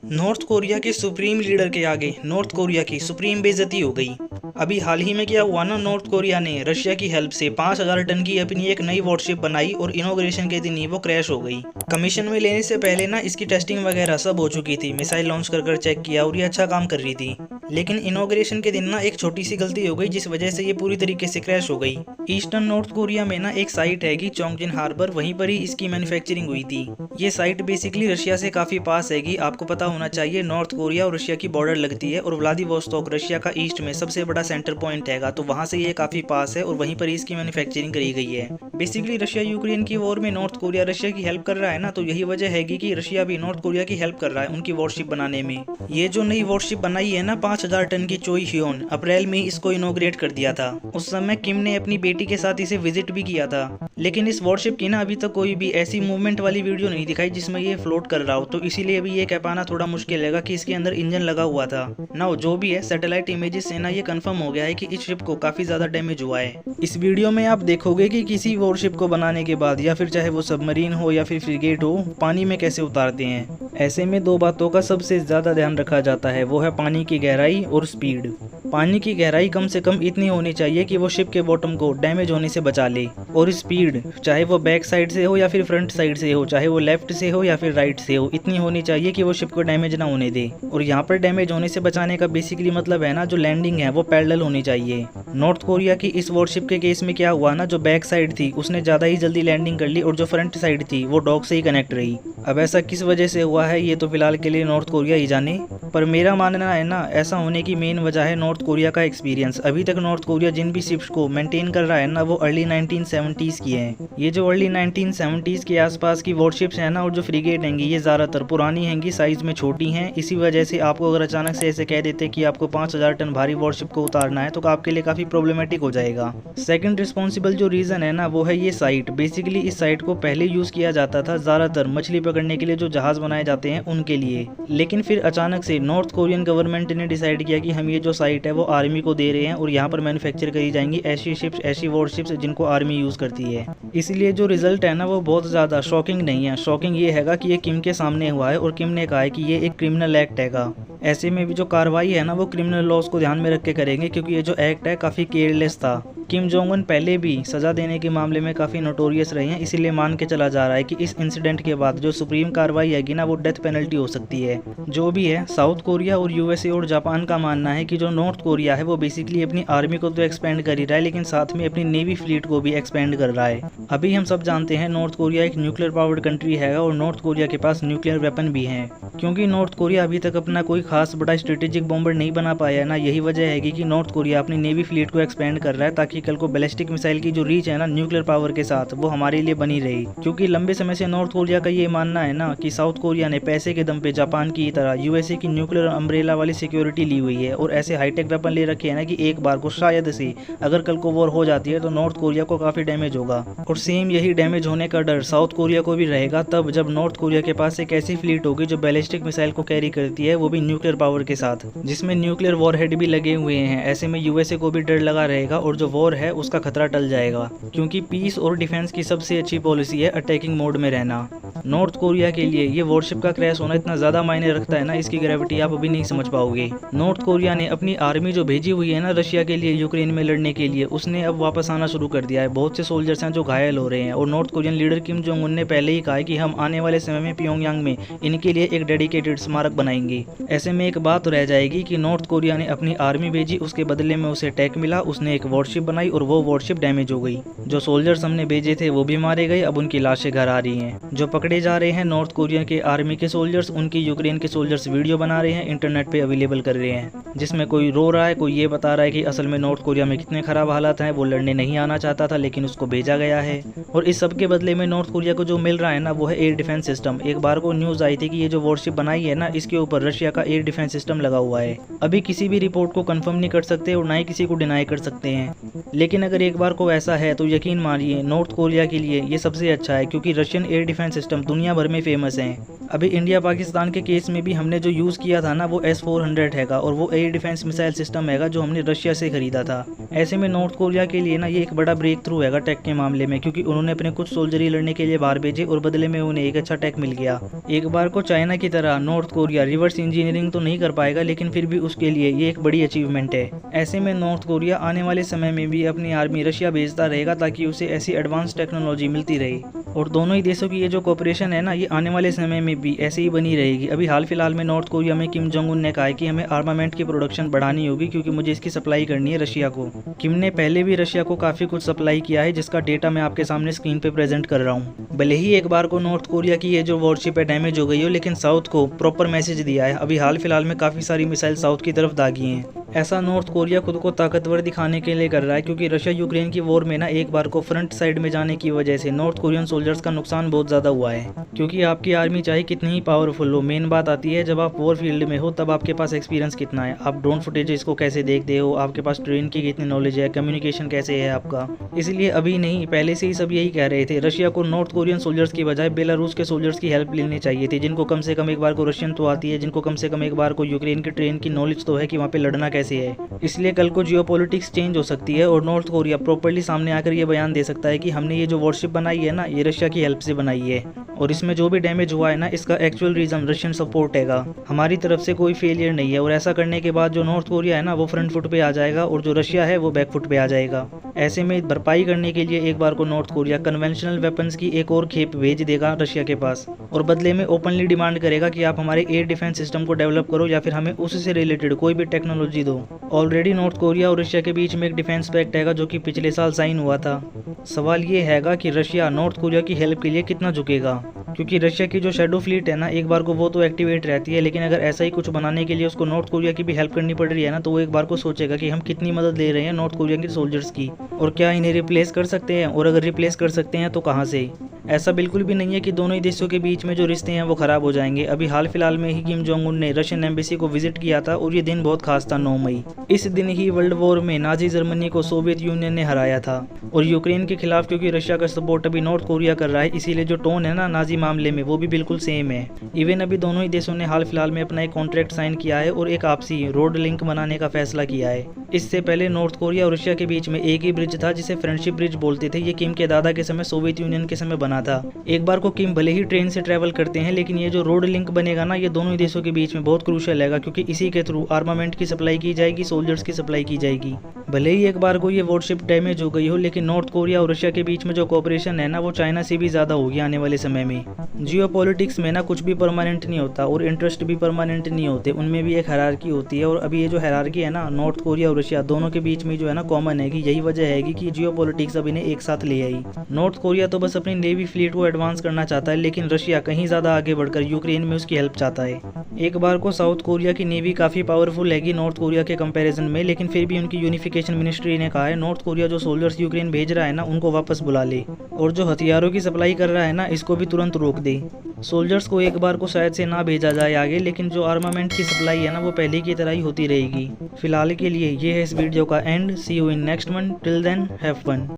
North Korea के supreme leader के आगे नॉर्थ कोरिया की सुप्रीम बेइज्जती हो गई। अभी हाल ही में क्या हुआ ना, नॉर्थ कोरिया ने रशिया की हेल्प से 5000 टन की अपनी एक नई वॉरशिप बनाई और इनॉग्रेशन के दिन ही वो क्रैश हो गई। कमीशन में लेने से पहले ना इसकी टेस्टिंग वगैरह सब हो चुकी थी, मिसाइल लॉन्च कर चेक किया और ये अच्छा काम कर रही थी। लेकिन इनॉग्रेशन के दिन ना एक छोटी सी गलती हो गई जिस वजह से ये पूरी तरीके से क्रैश हो गई। ईस्टर्न नॉर्थ कोरिया में ना एक साइट है चोंगजिन हार्बर, वहीं पर ही इसकी मैन्युफैक्चरिंग हुई थी। ये साइट बेसिकली रशिया से काफी पास है, आपको पता होना चाहिए। नॉर्थ कोरिया और रशिया की बॉर्डर लगती है और व्लादिवोस्तोक रशिया का ईस्ट में सबसे बड़ा सेंटर पॉइंट है, तो वहां से ये काफी पास है और वहीं पर इसकी मैन्युफैक्चरिंग करी गई है। बेसिकली रशिया यूक्रेन की वॉर में नॉर्थ कोरिया रशिया की हेल्प कर रहा है ना, तो यही वजह है कि रशिया भी नॉर्थ कोरिया की हेल्प कर रहा है उनकी वॉरशिप बनाने में। ये जो नई वॉरशिप बनाई है ना 5000 टन की चोई ह्योन, अप्रैल में इसको इनोग्रेट कर दिया था। उस समय किम ने अपनी बेटी के साथ इसे विजिट भी किया था। लेकिन इस वॉरशिप की ना अभी तक कोई भी ऐसी मूवमेंट वाली वीडियो नहीं दिखाई जिसमें ये फ्लोट कर रहा हो, तो इसीलिए अभी ये कह पाना थोड़ा मुश्किल है कि इसके अंदर इंजन लगा हुआ था ना। जो भी है, सैटेलाइट इमेजेस से ना ये कंफर्म हो गया है कि इस शिप को काफी ज्यादा डैमेज हुआ है। इस वीडियो में आप देखोगे कि किसी वॉरशिप को बनाने के बाद या फिर चाहे वो सबमरीन हो या फिर फ्रिगेट हो, पानी में कैसे उतारते हैं। ऐसे में दो बातों का सबसे ज्यादा ध्यान रखा जाता है, वो है पानी की गहराई और स्पीड। पानी की गहराई कम से कम इतनी होनी चाहिए कि वो शिप के बॉटम को डैमेज होने से बचा ले, और स्पीड चाहे वो बैक साइड से हो या फिर फ्रंट साइड से हो, चाहे वो लेफ्ट से हो या फिर राइट से हो, इतनी होनी चाहिए कि वो शिप को डैमेज ना होने दे। और यहाँ पर डैमेज होने से बचाने का बेसिकली मतलब है ना, जो लैंडिंग है वो पैरेलल होनी चाहिए। नॉर्थ कोरिया की इस वॉरशिप के केस में क्या हुआ ना, जो बैक साइड थी उसने ज्यादा ही जल्दी लैंडिंग कर ली और जो फ्रंट साइड थी वो डॉक से ही कनेक्ट रही। अब ऐसा किस वजह से हुआ है ये तो फिलहाल के लिए नॉर्थ कोरिया ही जाने, पर मेरा मानना है ना, ऐसा होने की मेन वजह है नॉर्थ कोरिया का एक्सपीरियंस। अभी तक नॉर्थ कोरिया जिन भी शिप्स को मेंटेन कर रहा है ना, वो अर्ली 1970s की हैं। ये जो अर्ली 1970s के आसपास की वॉरशिप्स हैं ना, और जो फ्रिगेट हैंगी, ये ज्यादातर पुरानी हैंगी, साइज में छोटी हैं। इसी वजह से आपको अगर अचानक से ऐसे कह देते कि आपको 5000 टन भारी वॉरशिप को उतारना है, तो आपके लिए काफी प्रॉब्लमेटिक हो जाएगा। सेकंड रिस्पॉन्सिबल जो रीजन है ना, वो है ये साइट। बेसिकली इस साइट को पहले यूज किया जाता था ज्यादातर मछली पकड़ने के लिए, जो जहाज बनाए जाते हैं उनके लिए। लेकिन फिर अचानक से नॉर्थ कोरियन गवर्नमेंट ने डिसाइड किया कि हम ये जो साइट है वो आर्मी को दे रहे हैं और यहाँ पर मैन्युफैक्चर करी जाएंगी ऐसी शिप्स, ऐसी वॉरशिप्स जिनको आर्मी यूज करती है। इसलिए जो रिजल्ट है ना, वो बहुत ज्यादा शॉकिंग नहीं है। शॉकिंग ये हैगा कि ये किम के सामने हुआ है और किम ने कहा है कि ये एक क्रिमिनल एक्ट हैगा। ऐसे में भी जो कार्रवाई है ना, वो क्रिमिनल लॉज को ध्यान में रख के करेंगे, क्योंकि ये जो एक्ट है काफी केयरलेस था। किम जोंग उन पहले भी सजा देने के मामले में काफी नोटोरियस रहे हैं, इसीलिए मान के चला जा रहा है कि इस इंसिडेंट के बाद जो सुप्रीम कार्रवाई आएगी ना, वो डेथ पेनल्टी हो सकती है। जो भी है, साउथ कोरिया और यूएसए और जापान का मानना है कि जो नॉर्थ कोरिया है वो बेसिकली अपनी आर्मी को तो एक्सपेंड कर ही रहा है, लेकिन साथ में अपनी नेवी फ्लीट को भी एक्सपेंड कर रहा है। अभी हम सब जानते हैं नॉर्थ कोरिया एक न्यूक्लियर पावर्ड कंट्री है और नॉर्थ कोरिया के पास न्यूक्लियर वेपन भी है। क्योंकि नॉर्थ कोरिया अभी तक अपना कोई खास बड़ा स्ट्रेटेजिक बॉम्बर नहीं बना पाया है ना, यही वजह है कि नॉर्थ कोरिया अपनी नेवी फ्लीट को एक्सपेंड कर रहा है, ताकि कल को बैलिस्टिक मिसाइल की जो रीच है ना न्यूक्लियर पावर के साथ, वो हमारे लिए बनी रही। क्योंकि लंबे समय से नॉर्थ कोरिया का ये मानना है ना कि साउथ कोरिया ने पैसे के दम पे जापान की तरह यूएसए की न्यूक्लियर अम्ब्रेला वाली सिक्योरिटी ली हुई है और ऐसे हाईटेक वेपन ले रखे हैं ना कि एक बार को शायद से अगर कल को वॉर हो जाती है तो नॉर्थ कोरिया को काफी डैमेज होगा। और सेम यही डैमेज होने का डर साउथ कोरिया को भी रहेगा तब जब नॉर्थ कोरिया के पास एक ऐसी फ्लीट होगी जो बैलिस्टिक मिसाइल को कैरी करती है, वो भी न्यूक्लियर पावर के साथ, जिसमें न्यूक्लियर वॉरहेड भी लगे हुए हैं। ऐसे में यूएसए को भी डर लगा रहेगा और जो वॉर है उसका खतरा टल जाएगा। क्योंकि पीस और डिफेंस की सबसे अच्छी पॉलिसी है अटैकिंग मोड में रहना। नॉर्थ कोरिया के लिए ये वॉरशिप का क्रैश होना इतना ज्यादा मायने रखता है ना, इसकी ग्रेविटी आप अभी नहीं समझ पाओगे। नॉर्थ कोरिया ने अपनी आर्मी जो भेजी हुई है ना रशिया के लिए यूक्रेन में लड़ने के लिए, उसने अब वापस आना शुरू कर दिया है। बहुत से सोल्जर्स हैं जो घायल हो रहे हैं और north Korean leader Kim Jong Un ने पहले ही कहा है कि हम आने वाले समय में प्योंगयांग में इनके लिए एक डेडिकेटेड स्मारक बनाएंगे। ऐसे में एक बात रह जाएगी कि नॉर्थ कोरिया ने अपनी आर्मी भेजी, उसके बदले में उसे टैंक मिला, उसने एक वॉरशिप बनाई और वो वॉरशिप डैमेज हो गई। जो सोल्जर्स हमने भेजे थे वो भी मारे गए, अब उनकी लाशें घर आ रही हैं। जो पकड़े जा रहे हैं नॉर्थ कोरिया के आर्मी के सोल्जर्स, उनकी यूक्रेन के सोल्जर्स वीडियो बना रहे हैं, इंटरनेट पे अवेलेबल कर रहे हैं, जिसमें कोई रो रहा है, कोई ये बता रहा है कि असल में नॉर्थ कोरिया में कितने खराब हालात हैं, वो लड़ने नहीं आना चाहता था लेकिन उसको भेजा गया है। और इस सब के बदले में नॉर्थ कोरिया को जो मिल रहा है ना, वो है एयर डिफेंस सिस्टम। एक बार को न्यूज आई थी कि ये जो वॉरशिप बनाई है ना, इसके ऊपर रशिया का एयर डिफेंस सिस्टम लगा हुआ है। अभी किसी भी रिपोर्ट को कंफर्म नहीं कर सकते और ना ही किसी को डिनाई कर सकते हैं, लेकिन अगर एक बार को ऐसा है तो यकीन मानिए नॉर्थ कोरिया के लिए ये सबसे अच्छा है, क्योंकि रशियन एयर डिफेंस सिस्टम दुनिया भर में फेमस है। अभी इंडिया पाकिस्तान के केस में भी हमने जो यूज़ किया था ना, वो S-400 है, हैगा और वो एयर डिफेंस मिसाइल सिस्टम हैगा जो हमने रशिया से खरीदा था। ऐसे में नॉर्थ कोरिया के लिए ना ये एक बड़ा ब्रेक थ्रू हैगा टेक के मामले में, क्योंकि उन्होंने अपने कुछ सोल्जरी लड़ने के लिए बाहर भेजे और बदले में उन्हें एक अच्छा टेक मिल गया। एक बार को चाइना की तरह नॉर्थ कोरिया रिवर्स इंजीनियरिंग तो नहीं कर पाएगा, लेकिन फिर भी उसके लिए ये एक बड़ी अचीवमेंट है। ऐसे में नॉर्थ कोरिया आने वाले समय में भी अपनी आर्मी रशिया भेजता रहेगा ताकि उसे ऐसी एडवांस टेक्नोलॉजी मिलती रहे, और दोनों ही देशों की ये जो कोऑपरेशन है ना ये आने वाले समय में भी ऐसे ही बनी रहेगी। अभी हाल फिलहाल में नॉर्थ कोरिया में किम जोंग उन ने कहा है कि हमें आर्मामेंट की प्रोडक्शन बढ़ानी होगी क्योंकि मुझे इसकी सप्लाई करनी है रशिया को। किम ने पहले भी रशिया को काफी कुछ सप्लाई किया है, जिसका डेटा मैं आपके सामने स्क्रीन पे प्रेजेंट कर रहा हूँ। भले ही एक बार को नॉर्थ कोरिया की ये जो वॉरशिप है डैमेज हो गई हो, लेकिन साउथ को प्रॉपर मैसेज दिया है। अभी हाल फिलहाल में काफी सारी मिसाइल साउथ की तरफ दागी हैं। ऐसा नॉर्थ कोरिया खुद को ताकतवर दिखाने के लिए कर रहा है, क्योंकि रशिया यूक्रेन की वॉर में ना एक बार को फ्रंट साइड में जाने की वजह से नॉर्थ कोरियन सोल्जर्स का नुकसान बहुत ज़्यादा हुआ है। क्योंकि आपकी आर्मी चाहे कितनी ही पावरफुल हो, मेन बात आती है जब आप वॉर फील्ड में हो तब आपके पास एक्सपीरियंस कितना है, आप ड्रोन फुटेज इसको कैसे देखते हो, आपके पास ट्रेन की कितनी नॉलेज है, कम्युनिकेशन कैसे है आपका। इसलिए अभी नहीं, पहले से ही सब यही कह रहे थे रशिया को नॉर्थ कोरियन सोल्जर्स की बजाय बेलारूस के सोल्जर्स की हेल्प लेनी चाहिए थी, जिनको कम से कम एक बार को रशियन तो आती है, जिनको कम से कम एक बार को यूक्रेन की ट्रेन की नॉलेज तो है कि वहाँ पे लड़ना कैसे है। इसलिए कल को जियोपॉलिटिक्स चेंज हो सकती है और नॉर्थ कोरिया प्रॉपर्ली सामने आकर ये बयान दे सकता है कि हमने ये जो वॉरशिप बनाई है ना ये रशिया की हेल्प से बनाई है, और इसमें जो भी डैमेज हुआ है ना इसका एक्चुअल रीजन रशियन सपोर्ट हैगा, हमारी तरफ से कोई फेलियर नहीं है। और ऐसा करने के बाद जो नॉर्थ कोरिया है ना वो फ्रंट फुट पे आ जाएगा और जो रशिया है वो बैक फुट पे आ जाएगा। ऐसे में भरपाई करने के लिए एक बार को नॉर्थ कोरिया कन्वेंशनल वेपन्स की एक और खेप भेज देगा रशिया के पास, और बदले में ओपनली डिमांड करेगा कि आप हमारे एयर डिफेंस सिस्टम को डेवलप करो या फिर हमें उससे रिलेटेड कोई भी टेक्नोलॉजी दो। ऑलरेडी नॉर्थ कोरिया और रशिया के बीच में एक डिफेंस पैक्ट हैगा जो कि पिछले साल साइन हुआ था। सवाल ये हैगा कि रशिया नॉर्थ कोरिया की हेल्प के लिए कितना झुकेगा, क्योंकि रशिया की जो शैडो फ्लीट है ना एक बार को वो तो एक्टिवेट रहती है, लेकिन अगर ऐसा ही कुछ बनाने के लिए उसको नॉर्थ कोरिया की भी हेल्प करनी पड़ रही है ना तो वो एक बार को सोचेगा कि हम कितनी मदद ले रहे हैं नॉर्थ कोरिया के सोल्जर्स की, और क्या इन्हें रिप्लेस कर सकते हैं, और अगर रिप्लेस कर सकते हैं तो कहाँ से। ऐसा बिल्कुल भी नहीं है कि दोनों ही देशों के बीच में जो रिश्ते हैं वो खराब हो जाएंगे। अभी हाल फिलहाल में ही किम जोंग उन ने रशियन एम्बेसी को विजिट किया था और ये दिन बहुत खास था, 9 मई। इस दिन ही वर्ल्ड वॉर में नाजी जर्मनी को सोवियत यूनियन ने हराया था, और यूक्रेन के खिलाफ क्योंकि रशिया का सपोर्ट अभी नॉर्थ कोरिया कर रहा है, इसीलिए जो टोन है ना नाजी मामले में वो भी बिल्कुल सेम है। इवन अभी दोनों ही देशों ने हाल फिलहाल में अपना एक कॉन्ट्रैक्ट साइन किया है और एक आपसी रोड लिंक बनाने का फैसला किया है। इससे पहले नॉर्थ कोरिया और रशिया के बीच में एक ही ब्रिज था जिसे फ्रेंडशिप ब्रिज बोलते थे। ये किम के दादा के समय सोवियत यूनियन के समय बना था। एक बार को किम भले ही ट्रेन से ट्रैवल करते हैं, लेकिन ये जो रोड लिंक बनेगा ना ये दोनों ही देशों के बीच में बहुत क्रूशियल है, क्योंकि इसी के थ्रू आर्मामेंट की सप्लाई की जाएगी, सोल्जर्स की सप्लाई की जाएगी। भले ही एक बार को ये वॉरशिप डैमेज हो गई हो, लेकिन नॉर्थ कोरिया और रशिया के बीच में जो कोऑपरेशन है ना वो चाइना से भी ज्यादा होगी आने वाले समय में। जियोपॉलिटिक्स में ना कुछ भी परमानेंट नहीं होता और इंटरेस्ट भी परमानेंट नहीं होते, उनमें भी एक हायरार्की होती है। और अभी ये जो हायरार्की है ना नॉर्थ कोरिया और रशिया दोनों के बीच में जो है ना कॉमन है कि यही वजह है कि जियोपॉलिटिक्स अब इन्हें एक साथ ले आई। नॉर्थ कोरिया तो बस अपनी नेवी फ्लीट को एडवांस करना चाहता है, लेकिन रशिया कहीं ज्यादा आगे बढ़कर यूक्रेन में उसकी हेल्प चाहता है। एक बार को साउथ कोरिया की नेवी काफी पावरफुल हैगी नॉर्थ कोरिया के कंपैरिजन में, लेकिन फिर भी उनकी यूनिफिकेशन मिनिस्ट्री ने कहा है नॉर्थ कोरिया जो सोल्जर्स यूक्रेन भेज रहा है ना उनको वापस बुला ले, और जो हथियारों की सप्लाई कर रहा है ना इसको भी तुरंत रोक दे। सोल्जर्स को एक बार को शायद से ना भेजा जाए आगे, लेकिन जो आर्मामेंट की सप्लाई है ना वो पहले की तरह ही होती रहेगी। फिलहाल के लिए ये है इस वीडियो का end. See you in next one, till then have fun.